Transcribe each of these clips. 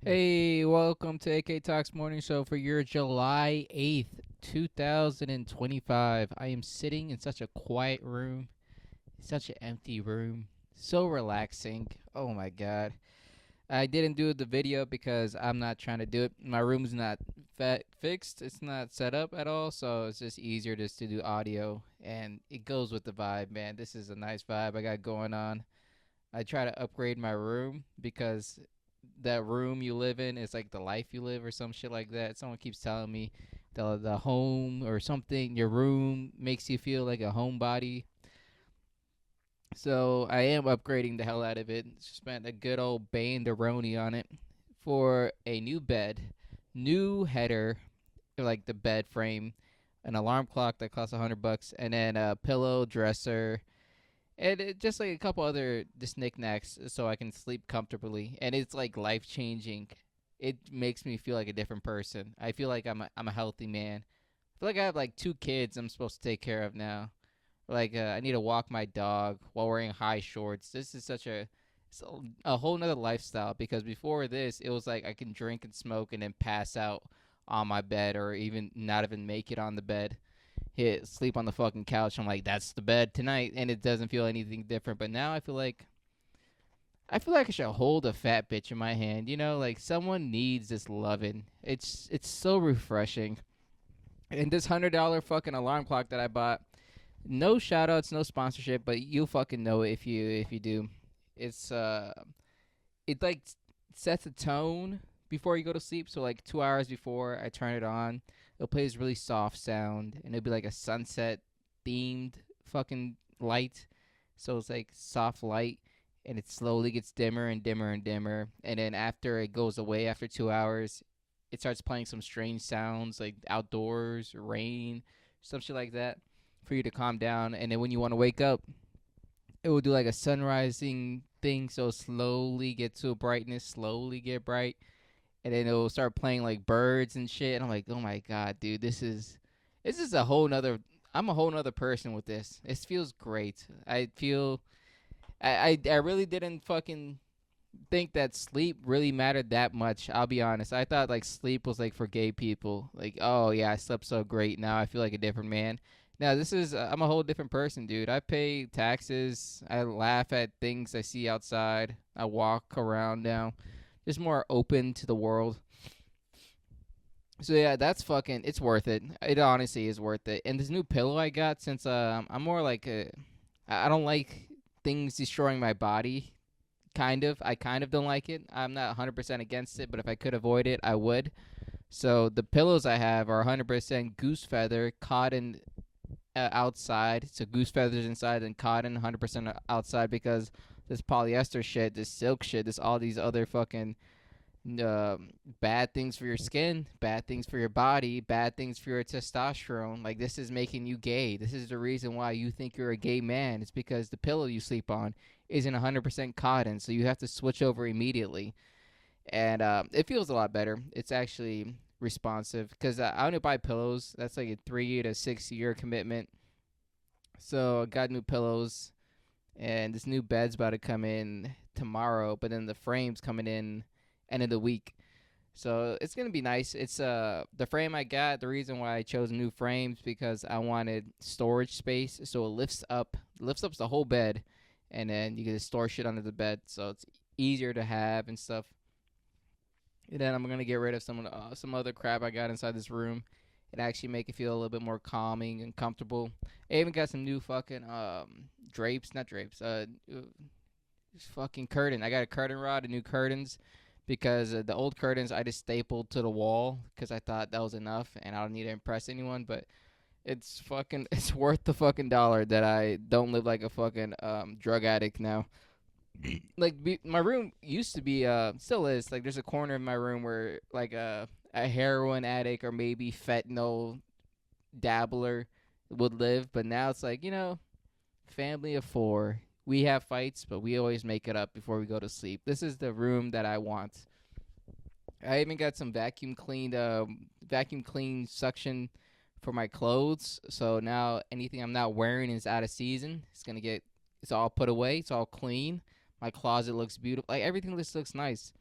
Hey, welcome to AK Talks Morning Show for your July 8th, 2025. I am sitting in such a quiet room, such an empty room, so relaxing. Oh my god. I didn't do the video because I'm not trying to do it. My room's not fixed, it's not set up at all, so it's just easier just to do audio and it goes with the vibe, man. This is a nice vibe I got going on. I try to upgrade my room because that room you live in is like the life you live or some shit like that. Someone keeps telling me the home or something, your room makes you feel like a homebody. So I am upgrading the hell out of it. Spent a good old banderoni on it for a new bed, new header, like the bed frame, an alarm clock that costs $100, and then a pillow, dresser, and just like a couple other just knickknacks so I can sleep comfortably. And it's like life changing. It makes me feel like a different person. I feel like I'm a healthy man. I feel like I have like two kids I'm supposed to take care of now. Like I need to walk my dog while wearing high shorts. This is such a it's a whole nother lifestyle because before this it was like I can drink and smoke and then pass out on my bed or even not even make it on the bed, hit sleep on the fucking couch. I'm like, that's the bed tonight, and it doesn't feel anything different. But now I feel like I should hold a fat bitch in my hand. You know, like someone needs this loving. It's so refreshing. And this $100 fucking alarm clock that I bought, no shout outs, no sponsorship, but you'll fucking know it if you do. It's it like sets a tone before you go to sleep. So like 2 hours before I turn it on, it'll play this really soft sound, and it'll be like a sunset themed fucking light. So it's like soft light, and it slowly gets dimmer and dimmer and dimmer, and then after it goes away after 2 hours, it starts playing some strange sounds like outdoors, rain, some shit like that, for you to calm down. And then when you want to wake up, it will do like a sunrising thing, so slowly get to a brightness, slowly get bright, and then it will start playing like birds and shit. And I'm like, oh my god, dude, this is a whole nother. I'm a whole nother person with this. It feels great. I feel I really didn't fucking think that sleep really mattered that much. I'll be honest. I thought like sleep was like for gay people. Like, oh yeah, I slept so great. Now I feel like a different man. Now this is I'm a whole different person, dude. I pay taxes. I laugh at things I see outside. I walk around now, just more open to the world. So yeah, that's fucking. It's worth it. It honestly is worth it. And this new pillow I got, since I'm more like I don't like things destroying my body. Kind of. I kind of don't like it. I'm not 100% against it, but if I could avoid it, I would. So the pillows I have are 100% goose feather, cotton outside. So goose feathers inside and cotton 100% outside, because this polyester shit, this silk shit, this all these other fucking uh, bad things for your skin, bad things for your body, bad things for your testosterone. Like, this is making you gay. This is the reason why you think you're a gay man. It's because the pillow you sleep on isn't 100% cotton, so you have to switch over immediately. And it feels a lot better. It's actually responsive because I only buy pillows. That's like a 3 to 6 year commitment. So I got new pillows, and this new bed's about to come in tomorrow, but then the frame's coming in end of the week. So it's gonna be nice. It's the frame I got. The reason why I chose new frames because I wanted storage space. So it lifts up the whole bed, and then you can just store shit under the bed. So it's easier to have and stuff. And then I'm gonna get rid of some other crap I got inside this room, and actually make it feel a little bit more calming and comfortable. I even got some new fucking drapes, not drapes, fucking curtain. I got a curtain rod and new curtains because the old curtains I just stapled to the wall because I thought that was enough and I don't need to impress anyone. But it's fucking it's worth the fucking dollar that I don't live like a fucking drug addict now. Like my room used to be still is like there's a corner in my room where like a heroin addict or maybe fentanyl dabbler would live, but now it's like, family of four. We have fights, but we always make it up before we go to sleep. This is the room that I want. I even got some vacuum clean suction for my clothes. So now anything I'm not wearing is out of season. It's all put away. It's all clean. My closet looks beautiful. Like everything just looks nice.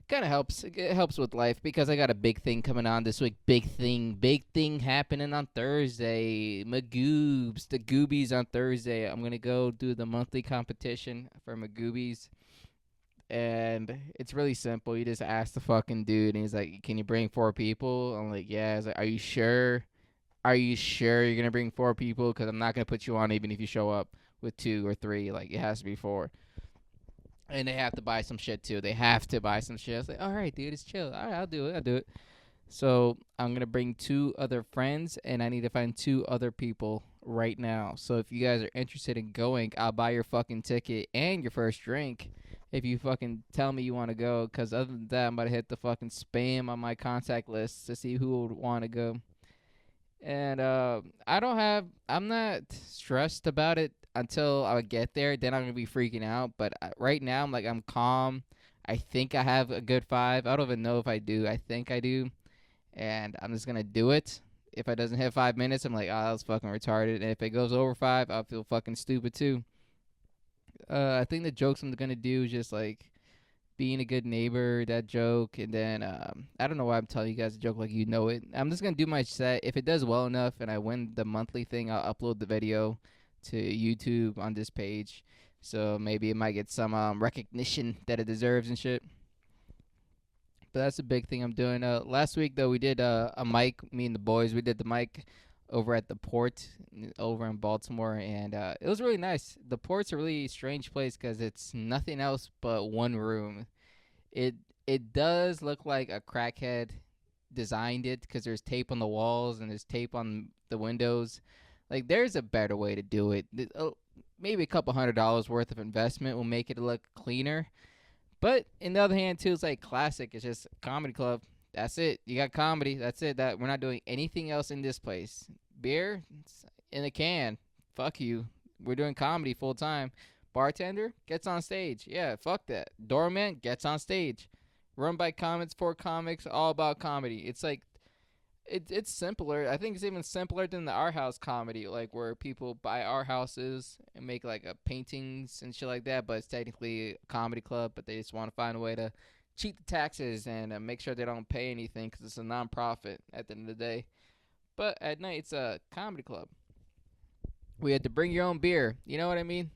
kind of helps. It helps with life because I got a big thing coming on this week. Big thing happening on Thursday. Magoobs, the Goobies on Thursday. I'm gonna go do the monthly competition for Magoobies, and it's really simple. You just ask the fucking dude, and he's like, "Can you bring 4 people?" I'm like, "Yeah." He's like, "Are you sure? Are you sure you're gonna bring 4 people? Because I'm not gonna put you on even if you show up with 2 or 3. Like it has to be 4." And they have to buy some shit too. They have to buy some shit. I was like, all right, dude, it's chill. All right, I'll do it. I'll do it. So I'm gonna bring 2 other friends, and I need to find 2 other people right now. So if you guys are interested in going, I'll buy your fucking ticket and your first drink if you fucking tell me you want to go. Cause other than that, I'm about to hit the fucking spam on my contact list to see who would want to go. And I'm not stressed about it until I get there. Then I'm gonna be freaking out. But right now, I'm calm. I think I have a good 5. I don't even know if I do. I think I do, and I'm just gonna do it. If it doesn't hit 5 minutes, I'm like, oh, that was fucking retarded. And if it goes over 5, I'll feel fucking stupid too. I think the jokes I'm gonna do is just like being a good neighbor, that joke, and then I don't know why I'm telling you guys a joke like you know it. I'm just gonna do my set. If it does well enough and I win the monthly thing, I'll upload the video to YouTube on this page. So maybe it might get some recognition that it deserves and shit. But that's a big thing I'm doing. Last week though, we did a mic. Me and the boys, we did the mic over at the port over in Baltimore, and it was really nice. The port's a really strange place because it's nothing else but one room. It it does look like a crackhead designed it because there's tape on the walls and there's tape on the windows. Like there's a better way to do it. Maybe a couple $100 worth of investment will make it look cleaner. But in the other hand, too, it's like classic. It's just comedy club. That's it. You got comedy. That's it. That we're not doing anything else in this place. Beer it's in a can. Fuck you. We're doing comedy full time. Bartender gets on stage. Yeah, fuck that. Doorman gets on stage. Run by comics for comics. All about comedy. It's like it's simpler. I think it's even simpler than the art house comedy, like where people buy art houses and make like paintings and shit like that. But it's technically a comedy club, but they just want to find a way to cheat the taxes and make sure they don't pay anything because it's a non-profit at the end of the day. But at night, it's a comedy club. We had to bring your own beer. You know what I mean?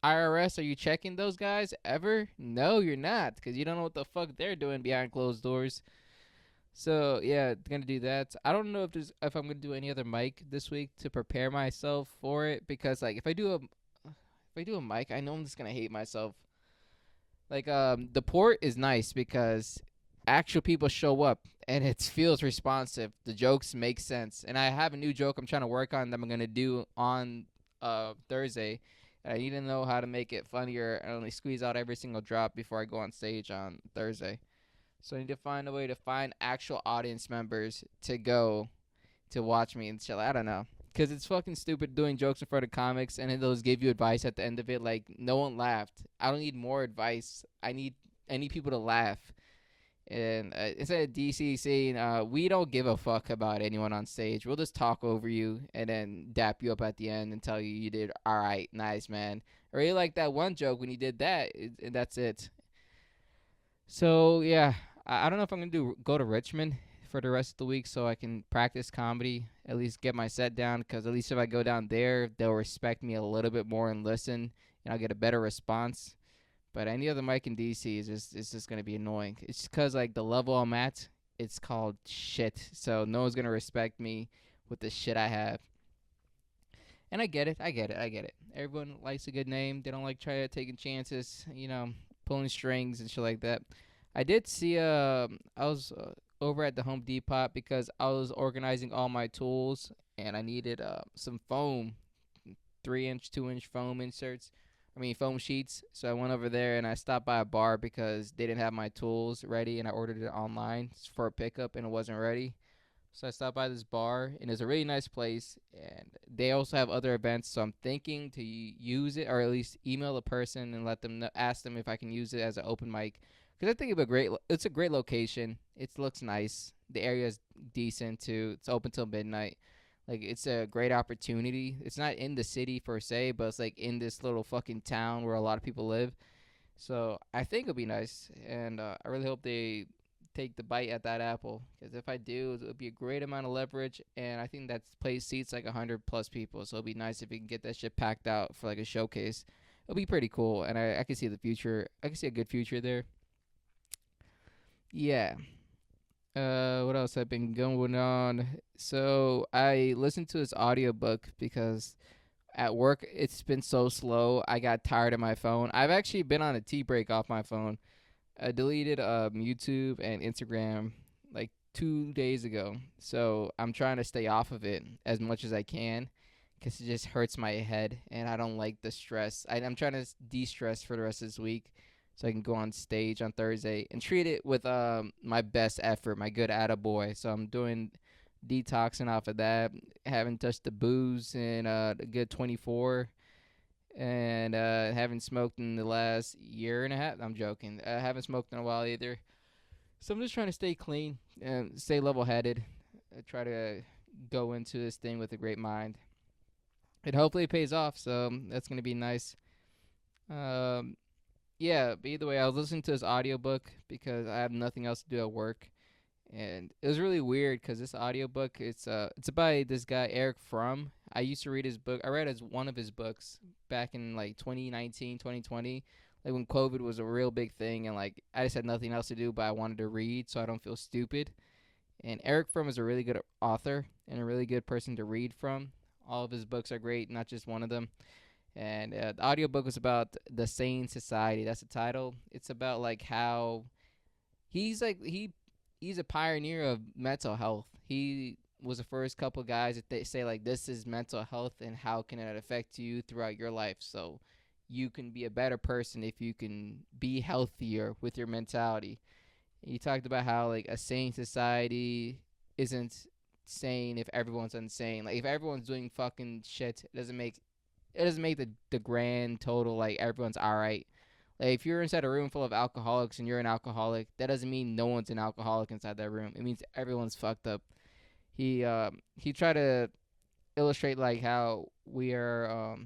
IRS, are you checking those guys ever? No, you're not, because you don't know what the fuck they're doing behind closed doors. So yeah, gonna do that. I don't know if I'm gonna do any other mic this week to prepare myself for it because like if I do a mic, I know I'm just gonna hate myself. Like the port is nice because actual people show up and it feels responsive. The jokes make sense, and I have a new joke I'm trying to work on that I'm gonna do on Thursday. And I need to know how to make it funnier and only squeeze out every single drop before I go on stage on Thursday. So I need to find a way to find actual audience members to go to watch me and chill. I don't know. Because it's fucking stupid doing jokes in front of comics and then they'll give you advice at the end of it. Like, no one laughed. I don't need more advice. I need people to laugh. And instead of DC saying, we don't give a fuck about anyone on stage. We'll just talk over you and then dap you up at the end and tell you you did all right, nice, man. I really like that one joke when you did that. And that's it. So, yeah, I don't know if I'm gonna go to Richmond for the rest of the week so I can practice comedy, at least get my set down. Because at least if I go down there, they'll respect me a little bit more and listen, and I'll get a better response. But any other mic in DC is just gonna be annoying. It's because like the level I'm at, it's called shit. So no one's gonna respect me with the shit I have. And I get it. I get it. I get it. Everyone likes a good name. They don't like trying to taking chances. Pulling strings and shit like that. I did see. I was over at the Home Depot because I was organizing all my tools and I needed some foam, 3-inch, 2-inch foam inserts. I mean foam sheets. So I went over there and I stopped by a bar because they didn't have my tools ready and I ordered it online for a pickup and it wasn't ready. So I stopped by this bar, and it's a really nice place. And they also have other events, so I'm thinking to use it, or at least email the person and let them know, ask them if I can use it as an open mic. Because I think it's a great location. It looks nice. The area is decent too. It's open till midnight. Like it's a great opportunity. It's not in the city per se, but it's like in this little fucking town where a lot of people live. So I think it'll be nice, and I really hope they take the bite at that apple. Because if I do, it'll be a great amount of leverage, and I think that place seats like 100 plus people. So it'll be nice if we can get that shit packed out for like a showcase. It'll be pretty cool, and I can see the future. I can see a good future there. Yeah. What else have been going on? So I listened to this audiobook because at work it's been so slow. I got tired of my phone. I've actually been on a tea break off my phone. I deleted YouTube and Instagram like 2 days ago. So I'm trying to stay off of it as much as I can because it just hurts my head and I don't like the stress. I'm trying to de-stress for the rest of this week so I can go on stage on Thursday and treat it with my best effort, my good attaboy. So I'm doing detoxing off of that. Haven't touched the booze in a good 24 and haven't smoked in the last year and a half. I'm joking. I haven't smoked in a while either. So I'm just trying to stay clean and stay level headed. Try to go into this thing with a great mind. And hopefully it pays off. So that's going to be nice. Um, yeah, but either way, I was listening to this audiobook because I have nothing else to do at work. And it was really weird because this audiobook it's by this guy Eric Fromm. I used to read his book. I read as one of his books back in like 2019, 2020, like when COVID was a real big thing, and like I just had nothing else to do, but I wanted to read so I don't feel stupid. And Eric Fromm is a really good author and a really good person to read from. All of his books are great, not just one of them. And the audiobook was about the Sane Society. That's the title. It's about like how he's like he's a pioneer of mental health. He was the first couple guys that they say like this is mental health and how can it affect you throughout your life. So you can be a better person if you can be healthier with your mentality. He talked about how like a sane society isn't sane if everyone's insane. Like if everyone's doing fucking shit, it doesn't make the grand total like everyone's all right. Like if you're inside a room full of alcoholics and you're an alcoholic, that doesn't mean no one's an alcoholic inside that room. It means everyone's fucked up. He tried to illustrate like how we are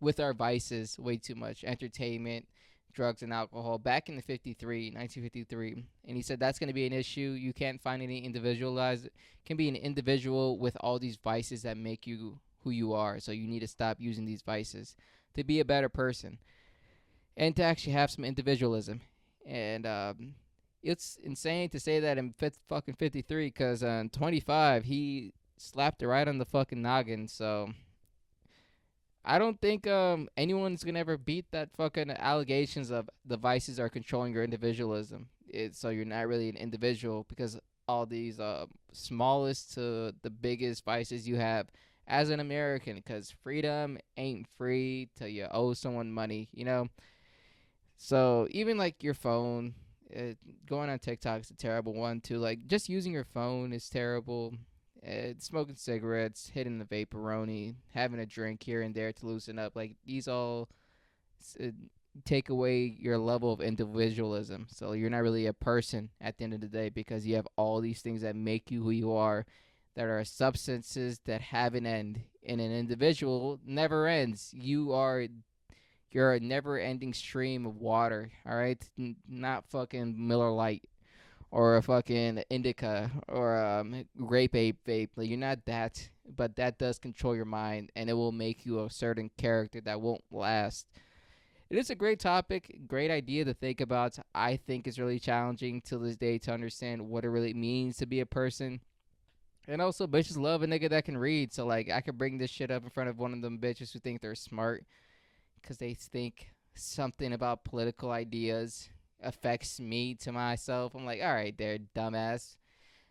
with our vices way too much entertainment, drugs and alcohol back in the 1953, and he said that's going to be an issue. You can't find any individualized can be an individual with all these vices that make you who you are. So you need to stop using these vices to be a better person and to actually have some individualism. And it's insane to say that in fucking 53 because in 25 he slapped it right on the fucking noggin. So I don't think anyone's gonna ever beat that fucking allegations of the vices are controlling your individualism. So you're not really an individual because all these smallest to the biggest vices you have as an American, because freedom ain't free till you owe someone money, you know. So even like your phone, going on TikTok is a terrible one too. Like just using your phone is terrible. Smoking cigarettes, hitting the vaporoni, having a drink here and there to loosen up. Like these all uh, take away your level of individualism. So you're not really a person at the end of the day because you have all these things that make you who you are. That are substances that have an end, and an individual never ends. You're a never-ending stream of water. All right, not fucking Miller Lite or a fucking indica or grape ape vape. Like, you're not that, but that does control your mind, and it will make you a certain character that won't last. It is a great topic, great idea to think about. I think it's really challenging till this day to understand what it really means to be a person. And also, bitches love a nigga that can read. So, like, I could bring this shit up in front of one of them bitches who think they're smart because they think something about political ideas affects me to myself. I'm like, all right, there, dumbass.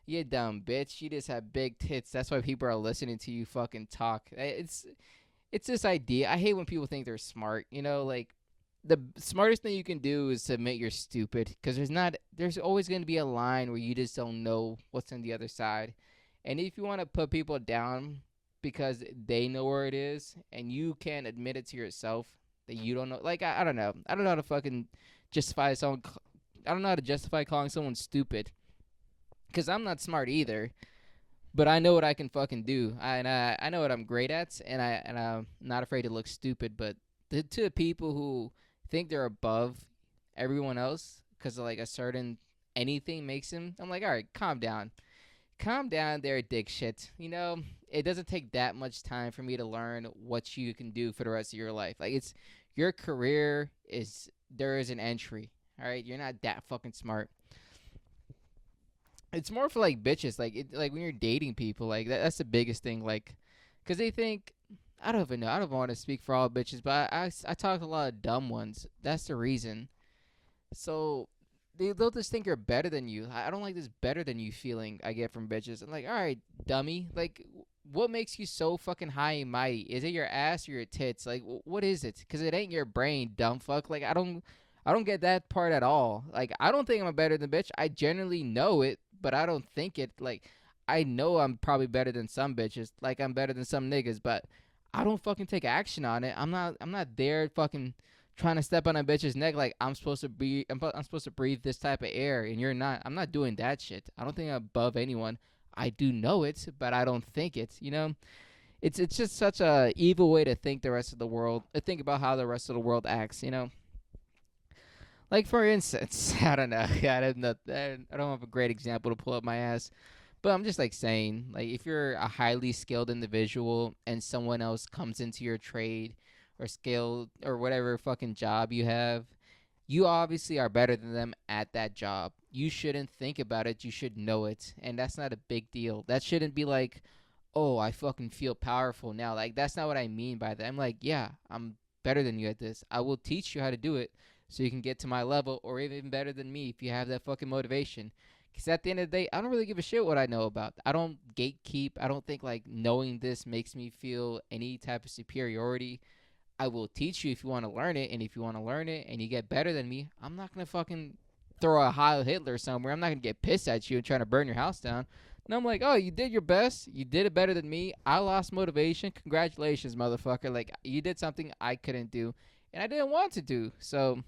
You dumb bitch. You just have big tits. That's why people are listening to you fucking talk. It's this idea. I hate when people think they're smart. You know, like the smartest thing you can do is to admit you're stupid because there's always going to be a line where you just don't know what's on the other side. And if you want to put people down because they know where it is and you can't admit it to yourself that you don't know, like I don't know. I don't know how to fucking justify someone. I don't know how to justify calling someone stupid because I'm not smart either. But I know what I can fucking do. I know what I'm great at, and I'm not afraid to look stupid. But to people who think they're above everyone else because like a certain anything makes them. I'm like, all right, calm down there, dick shit. It doesn't take that much time for me to learn what you can do for the rest of your life. Like it's your career is there is an entry. All right, you're not that fucking smart. It's more for like bitches, like when you're dating people, like that's the biggest thing. Like, cause they think I don't even know. I don't want to speak for all bitches, but I talk to a lot of dumb ones. That's the reason. So they'll just think you're better than you. I don't like this better than you feeling I get from bitches. I'm like, all right, dummy. Like, what makes you so fucking high and mighty? Is it your ass or your tits? Like, what is it? Because it ain't your brain, dumb fuck. Like, I don't get that part at all. Like, I don't think I'm a better than bitch. I generally know it, but I don't think it. Like, I know I'm probably better than some bitches. Like, I'm better than some niggas, but I don't fucking take action on it. I'm not there fucking trying to step on a bitch's neck like I'm supposed to be. I'm supposed to breathe this type of air, and you're not. I'm not doing that shit. I don't think I'm above anyone. I do know it, but I don't think it. It's just such a evil way to think the rest of the world. Think about how the rest of the world acts. Like for instance, I don't know. I don't have a great example to pull up my ass. But I'm just like saying, like if you're a highly skilled individual and someone else comes into your trade or skill or whatever fucking job you have, you obviously are better than them at that job. You shouldn't think about it. You should know it. And that's not a big deal. That shouldn't be like, oh, I fucking feel powerful now. Like, that's not what I mean by that. I'm like, yeah, I'm better than you at this. I will teach you how to do it so you can get to my level or even better than me if you have that fucking motivation. Because at the end of the day, I don't really give a shit what I know about. I don't gatekeep. I don't think like knowing this makes me feel any type of superiority. I will teach you if you want to learn it, and if you want to learn it and you get better than me, I'm not gonna fucking throw a Heil Hitler somewhere. I'm not gonna get pissed at you and trying to burn your house down. And I'm like, oh, you did your best. You did it better than me. I lost motivation. Congratulations, motherfucker. Like you did something I couldn't do, and I didn't want to do. So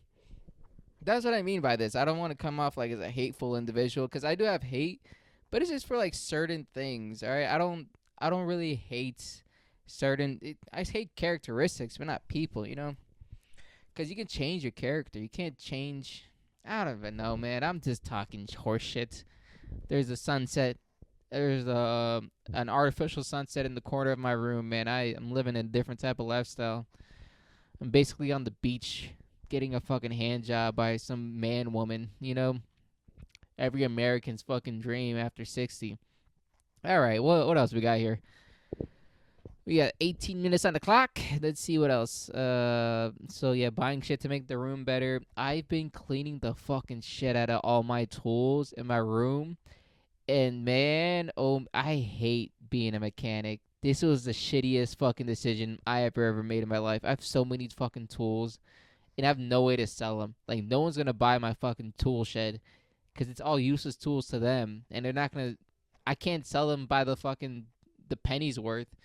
that's what I mean by this. I don't want to come off like as a hateful individual because I do have hate, but it's just for like certain things. All right, I don't really hate I hate characteristics, but not people. Because you can change your character. You can't change. I don't even know, man. I'm just talking horseshit. There's a sunset. There's an artificial sunset in the corner of my room, man. I'm living a different type of lifestyle. I'm basically on the beach getting a fucking hand job by some man woman, Every American's fucking dream after 60. All right, what else we got here? We got 18 minutes on the clock. Let's see what else. So yeah, buying shit to make the room better. I've been cleaning the fucking shit out of all my tools in my room. And man, I hate being a mechanic. This was the shittiest fucking decision I ever made in my life. I have so many fucking tools, and I have no way to sell them. Like no one's gonna buy my fucking tool shed because it's all useless tools to them, and they're not gonna. I can't sell them by the penny's worth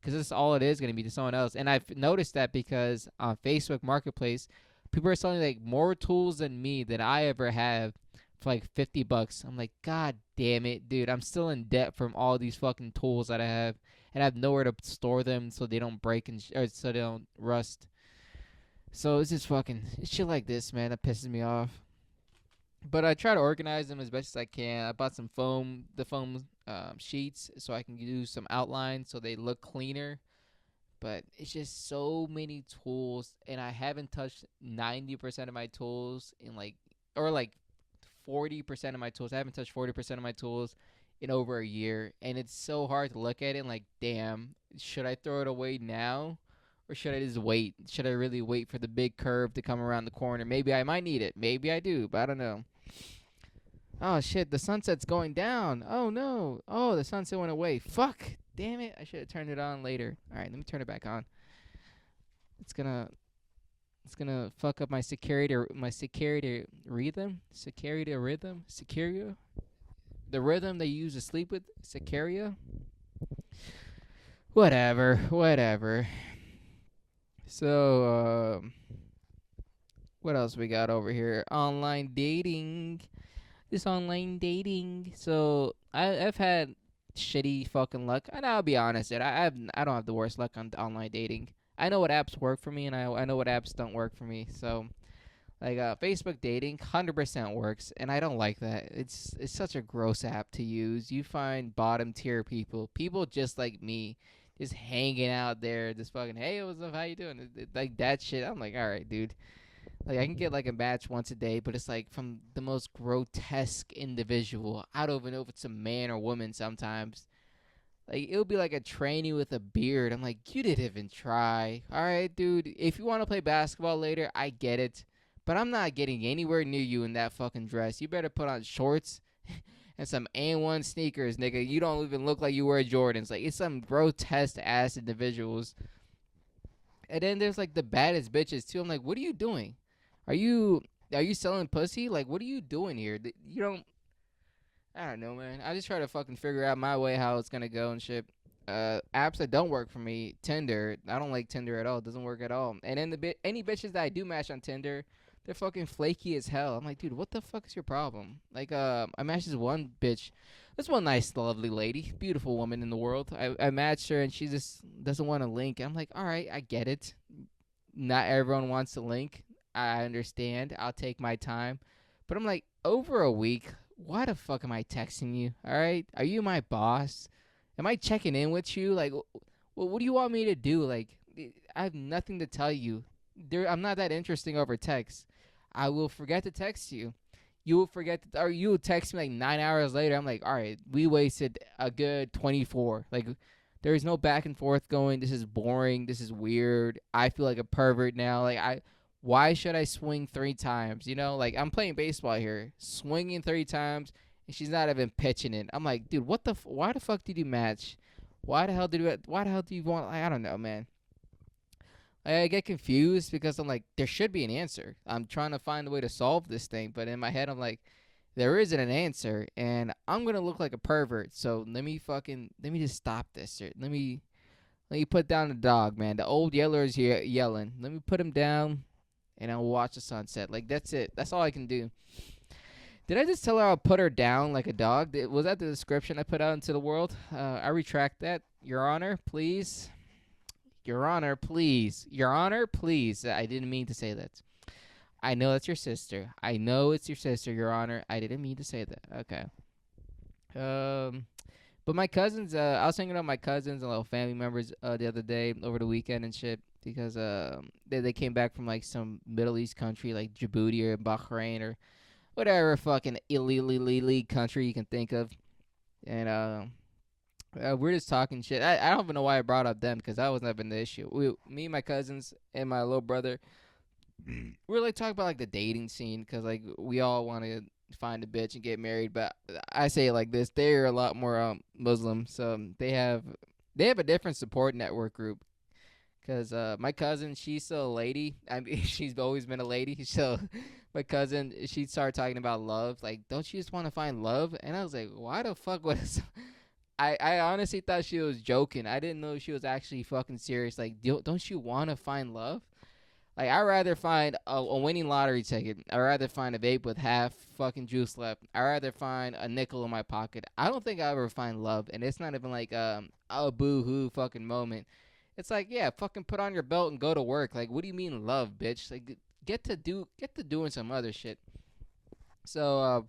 because that's all it is going to be to someone else. And I've noticed that because on Facebook Marketplace, people are selling like more tools than me that I ever have for like $50. I'm like, God damn it, dude! I'm still in debt from all these fucking tools that I have, and I have nowhere to store them so they don't break or so they don't rust. So it's just fucking it's shit like this, man, that pisses me off. But I try to organize them as best as I can. I bought the foam sheets, so I can do some outlines so they look cleaner. But it's just so many tools, and I haven't touched 90% of my tools or like 40% of my tools. I haven't touched 40% of my tools in over a year, and it's so hard to look at it and like, damn, should I throw it away now? Or should I just wait? Should I really wait for the big curve to come around the corner? Maybe I might need it. Maybe I do, but I don't know. Oh shit, the sunset's going down. Oh no. Oh, the sunset went away. Fuck. Damn it. I should have turned it on later. All right, let me turn it back on. It's gonna fuck up my security rhythm. Security. The rhythm they use to sleep with. Security. Whatever. So, what else we got over here? Online dating. This online dating. So I've had shitty fucking luck, and I'll be honest, I don't have the worst luck on online dating. I know what apps work for me, and I know what apps don't work for me. So Like Facebook dating, 100% works, and I don't like that. It's such a gross app to use. You find bottom tier people, people just like me, just hanging out there, just fucking, hey, what's up? How you doing? Like that shit. I'm like, all right, dude. Like I can get like a match once a day, but it's like from the most grotesque individual. I don't even know if it's a man or woman sometimes. Like it'll be like a trainee with a beard. I'm like, you didn't even try. All right, dude. If you want to play basketball later, I get it. But I'm not getting anywhere near you in that fucking dress. You better put on shorts and some A1 sneakers, nigga. You don't even look like you wear Jordans. Like it's some grotesque ass individuals. And then there's like the baddest bitches too. I'm like, what are you doing? Are you are you selling pussy? Like, what are you doing here? You don't. I don't know, man. I just try to fucking figure out my way how it's gonna go and shit. Apps that don't work for me, Tinder. I don't like Tinder at all. It doesn't work at all. And then any bitches that I do match on Tinder, they're fucking flaky as hell. I'm like, dude, what the fuck is your problem? Like, I matched this one bitch. This one nice, lovely lady, beautiful woman in the world. I matched her and she just doesn't want to link. I'm like, all right, I get it. Not everyone wants to link. I understand. I'll take my time. But I'm like, over a week, why the fuck am I texting you? All right? Are you my boss? Am I checking in with you? Like, well, what do you want me to do? Like, I have nothing to tell you. I'm not that interesting over text. I will forget to text you. You will forget, or you will text me like 9 hours later. I'm like, all right, we wasted a good 24. Like, there is no back and forth going. This is boring. This is weird. I feel like a pervert now. Why should I swing 3 times? You know, like I'm playing baseball here, swinging 3 times, and she's not even pitching it. I'm like, dude, why the fuck did you match? Why the hell do you want? Like, I don't know, man. I get confused because I'm like, there should be an answer. I'm trying to find a way to solve this thing, but in my head, I'm like, there isn't an answer, and I'm gonna look like a pervert. So let me just stop this. Or let me put down the dog, man. The old yeller is here yelling. Let me put him down, and I'll watch the sunset. Like that's it. That's all I can do. Did I just tell her I'll put her down like a dog? Was that the description I put out into the world? I retract that, Your Honor. Please. Your Honor, please. Your Honor, please. I didn't mean to say that. I know that's your sister. I know it's your sister, Your Honor. I didn't mean to say that. Okay. But my cousins, I was hanging out with my cousins and little family members the other day over the weekend and shit because they came back from like some Middle East country like Djibouti or Bahrain or whatever fucking elite country you can think of, and we're just talking shit. I don't even know why I brought up them because that was never the issue. Me, my cousins, and my little brother, we were like talking about like the dating scene because like we all want to find a bitch and get married, but I say it like this: they're a lot more Muslim, so they have a different support network group. Cause my cousin, she's still a lady. I mean, she's always been a lady. So my cousin, she started talking about love. Like, don't you just want to find love? And I was like, why the fuck would I honestly thought she was joking. I didn't know she was actually fucking serious. Like, don't you want to find love? Like, I'd rather find a winning lottery ticket. I'd rather find a vape with half fucking juice left. I'd rather find a nickel in my pocket. I don't think I'll ever find love. And it's not even like a boo-hoo fucking moment. It's like, yeah, fucking put on your belt and go to work. Like, what do you mean love, bitch? Like, get to doing some other shit. So,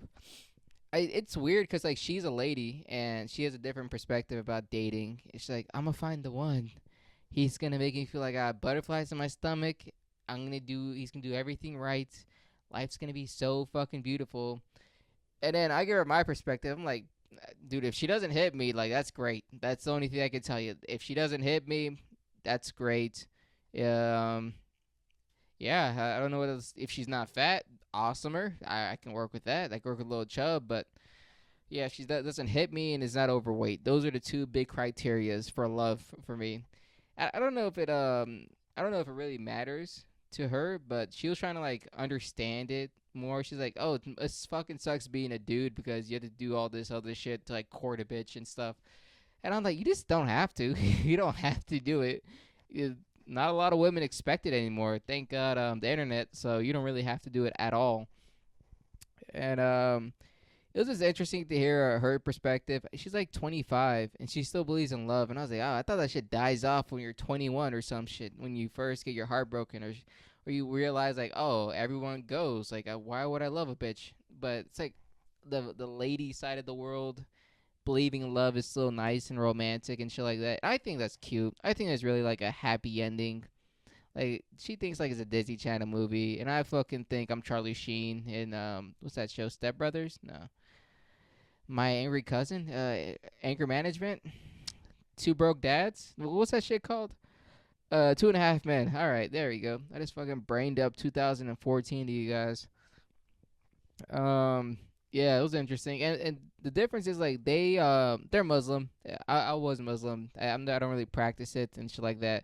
it's weird because like she's a lady and she has a different perspective about dating. It's like I'm gonna find the one. He's gonna make me feel like I have butterflies in my stomach. He's gonna do everything right. Life's gonna be so fucking beautiful. And then I give her my perspective. I'm like, dude, if she doesn't hit me, like that's great. That's the only thing I can tell you. If she doesn't hit me, that's great. Um, yeah, I don't know what else. If she's not fat, awesomer. I can work with that. I can work with a little chub, but yeah, if she doesn't hit me and is not overweight, those are the two big criterias for love for me. I don't know if I don't know if it really matters to her, but she was trying to like understand it more. She's like, oh, it fucking sucks being a dude because you have to do all this other shit to like court a bitch and stuff. And I'm like, you just don't have to. You don't have to do it. Not a lot of women expect it anymore. Thank God, the internet. So you don't really have to do it at all. And it was just interesting to hear her perspective. She's like 25 and she still believes in love. And I was like, oh, I thought that shit dies off when you're 21 or some shit. When you first get your heart broken or where you realize like, oh, everyone goes. Like, why would I love a bitch? But it's like the lady side of the world believing in love is so nice and romantic and shit like that. I think that's cute. I think that's really like a happy ending. Like she thinks like it's a Disney Channel movie, and I fucking think I'm Charlie Sheen in what's that show? Step Brothers? No, My Angry Cousin. Anger Management. Two Broke Dads. What's that shit called? Two and a Half Men. All right, there we go. I just fucking brained up 2014 to you guys. Um, yeah, it was interesting, and the difference is like they're Muslim. I was Muslim. I don't really practice it and shit like that,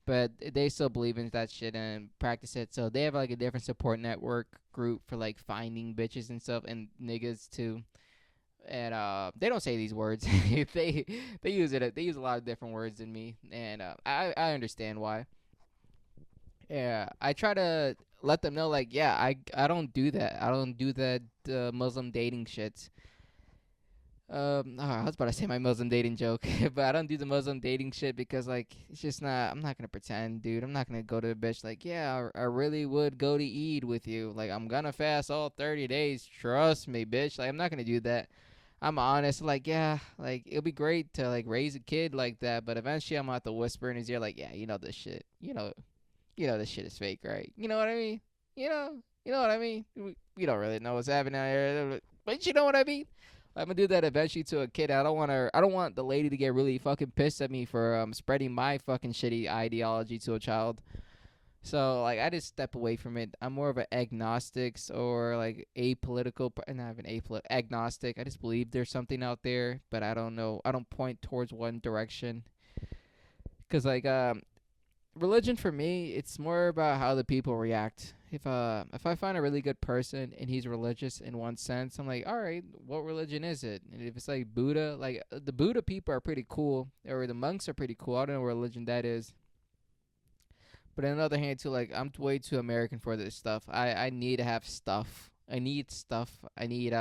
but they still believe in that shit and practice it. So they have like a different support network group for like finding bitches and stuff and niggas too. And they don't say these words. They use it. They use a lot of different words than me, and I understand why. Yeah, I try to let them know like, yeah, I don't do that. I don't do that Muslim dating shit. I was about to say my Muslim dating joke, but I don't do the Muslim dating shit because like it's just not. I'm not gonna pretend, dude. I'm not gonna go to a bitch like, yeah, I really would go to Eid with you. Like I'm gonna fast all 30 days. Trust me, bitch. Like I'm not gonna do that. I'm honest. Like yeah, like it'll be great to like raise a kid like that, but eventually I'm gonna have to whisper in his ear like, yeah, you know this shit. You know this shit is fake, right? You know what I mean? You know what I mean? We don't really know what's happening out here, but you know what I mean? I'm gonna do that eventually to a kid. I don't want her. I don't want the lady to get really fucking pissed at me for spreading my fucking shitty ideology to a child. So like, I just step away from it. I'm more of an agnostics or like apolitical. Not even apolitical. Agnostic. I just believe there's something out there, but I don't know. I don't point towards one direction. Cause like religion for me, it's more about how the people react. If I find a really good person and he's religious in one sense, I'm like, all right, what religion is it? And if it's like Buddha, like the Buddha people are pretty cool, or the monks are pretty cool. I don't know what religion that is. But on the other hand, too, like I'm way too American for this stuff. I need to have stuff. I need stuff. I need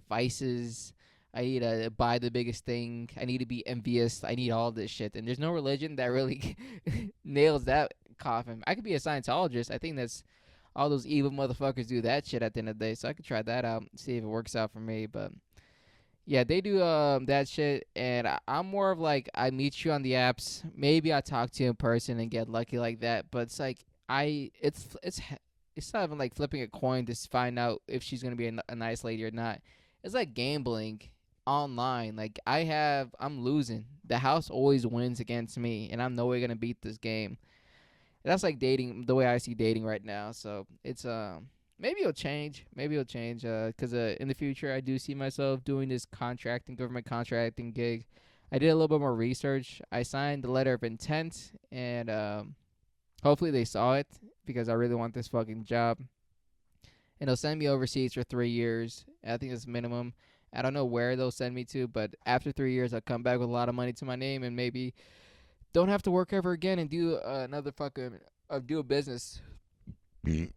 vices. I need to buy the biggest thing. I need to be envious. I need all this shit. And there's no religion that really nails that coffin. I could be a Scientologist. I think that's all those evil motherfuckers do that shit at the end of the day. So I could try that out, see if it works out for me. But yeah, they do that shit, and I'm more of like I meet you on the apps. Maybe I talk to you in person and get lucky like that. But it's like it's not even like flipping a coin to find out if she's gonna be a nice lady or not. It's like gambling online. Like I'm losing. The house always wins against me, and I'm no way gonna beat this game. That's like dating, the way I see dating right now. So it's maybe it'll change. Maybe it'll change. Cause in the future I do see myself doing this government contracting gig. I did a little bit more research. I signed the letter of intent, and hopefully they saw it because I really want this fucking job. And they'll send me overseas for 3 years. I think that's minimum. I don't know where they'll send me to, but after 3 years, I'll come back with a lot of money to my name and maybe don't have to work ever again and do another fucking do a business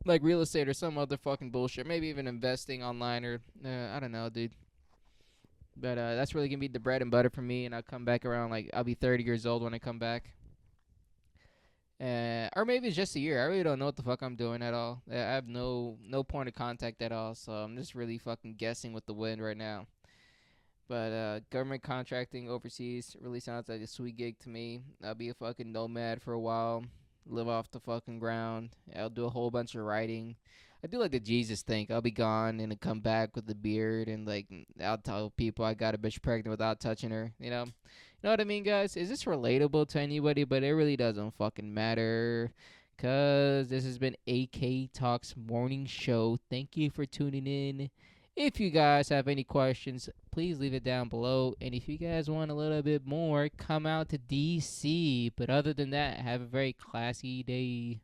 like real estate or some other fucking bullshit. Maybe even investing online or I don't know, dude. But that's really gonna be the bread and butter for me. And I'll come back around like I'll be 30 years old when I come back. Or maybe it's just a year. I really don't know what the fuck I'm doing at all. I have no point of contact at all. So I'm just really fucking guessing with the wind right now. But government contracting overseas really sounds like a sweet gig to me. I'll be a fucking nomad for a while, live off the fucking ground. I'll do a whole bunch of writing. I do like the Jesus thing. I'll be gone and then come back with the beard and like I'll tell people I got a bitch pregnant without touching her. You know what I mean, guys? Is this relatable to anybody? But it really doesn't fucking matter. Cause this has been AK Talks Morning Show. Thank you for tuning in. If you guys have any questions, please leave it down below. And if you guys want a little bit more, come out to DC. But other than that, have a very classy day.